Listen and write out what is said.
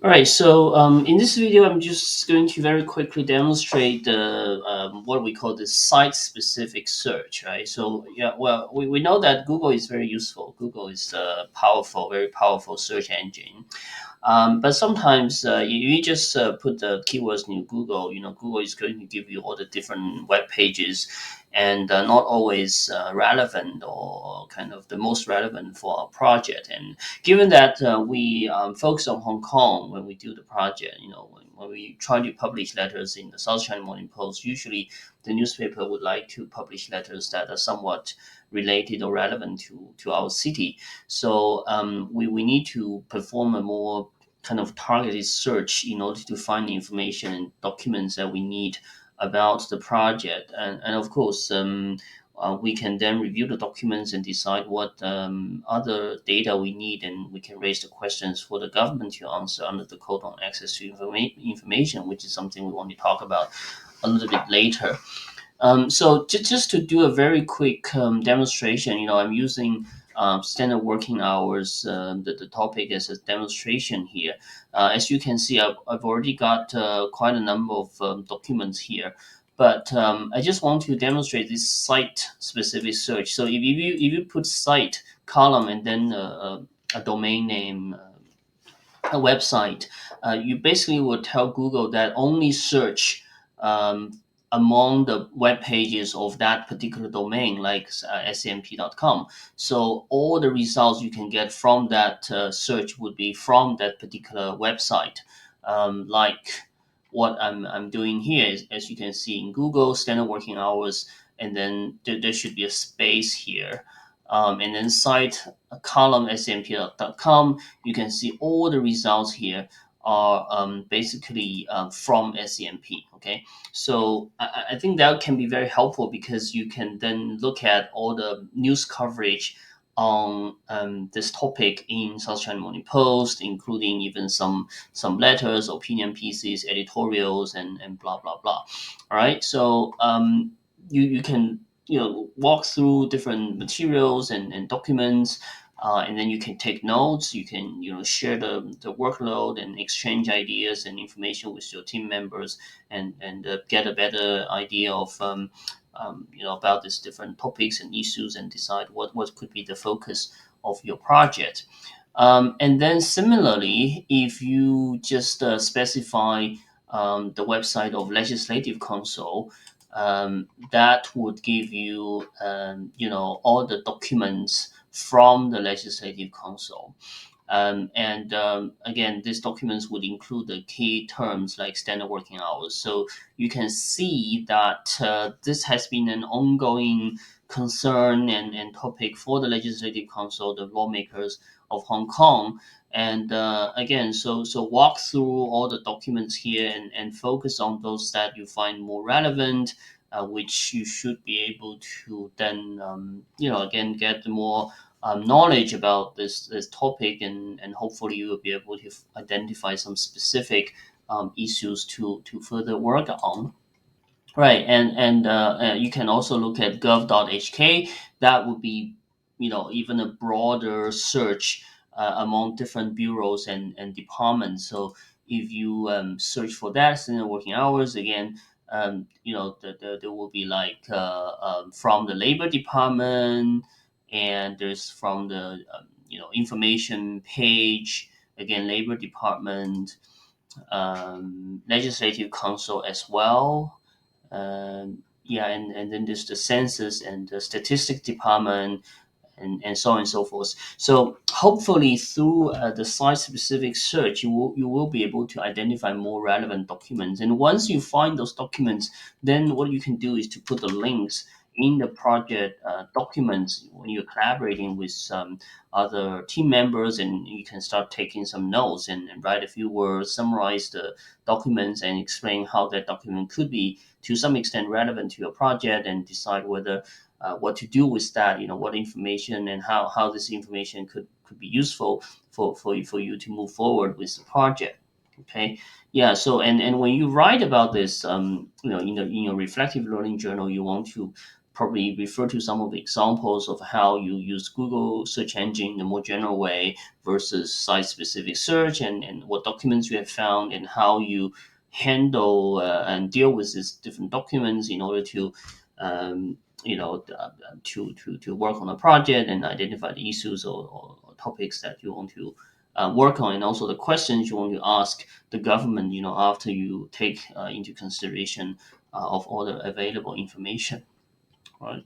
All right, so in this video, I'm just going to very quickly demonstrate the what we call the site-specific search, right? So yeah, well, we know that Google is very useful. Google is a powerful, very powerful search engine. But sometimes you just put the keywords in Google. Google is going to give you all the different web pages, and not always relevant or kind of the most relevant for our project. And given that we focus on Hong Kong when we do the project, when we try to publish letters in the South China Morning Post, usually the newspaper would like to publish letters that are somewhat related or relevant to our city. So we need to perform a more kind of targeted search in order to find the information and documents that we need about the project. And of course, we can then review the documents and decide what other data we need, and we can raise the questions for the government to answer under the Code on Access to Information, which is something we want to talk about a little bit later. So just to do a very quick demonstration, I'm using standard working hours, the topic as a demonstration here. As you can see, I've already got quite a number of documents here, but I just want to demonstrate this site-specific search. So if you put site column and then a domain name, a website, you basically would tell Google that only search um, among the web pages of that particular domain, like smp.com. So all the results you can get from that search would be from that particular website. Like what I'm doing here is, as you can see in Google, standard working hours, and then there should be a space here. And then site column smp.com, you can see all the results here are basically from SCMP. Okay, so I think that can be very helpful because you can then look at all the news coverage on this topic in South China Morning Post, including even some letters, opinion pieces, editorials, and blah blah blah. All right, so you can walk through different materials and documents, and then you can take notes. You can share the workload and exchange ideas and information with your team members, and get a better idea of about these different topics and issues, and decide what could be the focus of your project. And then similarly, if you just specify the website of Legislative Council, that would give you all the documents from the Legislative Council. And again, these documents would include the key terms like standard working hours. So you can see that this has been an ongoing concern and topic for the Legislative Council, the lawmakers of Hong Kong. And again, so walk through all the documents here and focus on those that you find more relevant, which you should be able to then, again, get more knowledge about this topic, and hopefully you will be able to identify some specific issues to further work on. Right, and you can also look at gov.hk. That would be, even a broader search among different bureaus and departments. So if you search for that, standard working hours, again, there will be like from the Labor Department, and there's from the information page, again, Labor Department, Legislative Council as well. Yeah, and then there's the census and the statistics department, and so on and so forth. So hopefully through the site-specific search, you will be able to identify more relevant documents. And once you find those documents, then what you can do is to put the links in the project documents when you're collaborating with some other team members, and you can start taking some notes and write a few words, summarize the documents, and explain how that document could be to some extent relevant to your project, and decide whether what to do with that, what information and how this information could be useful for you to move forward with the project. Okay, yeah. So and when you write about this, in your reflective learning journal, you want to probably refer to some of the examples of how you use Google search engine in a more general way versus site specific search, and what documents you have found and how you handle and deal with these different documents in order to um, to work on a project and identify the issues or topics that you want to work on, and also the questions you want to ask the government, after you take into consideration of all the available information, right?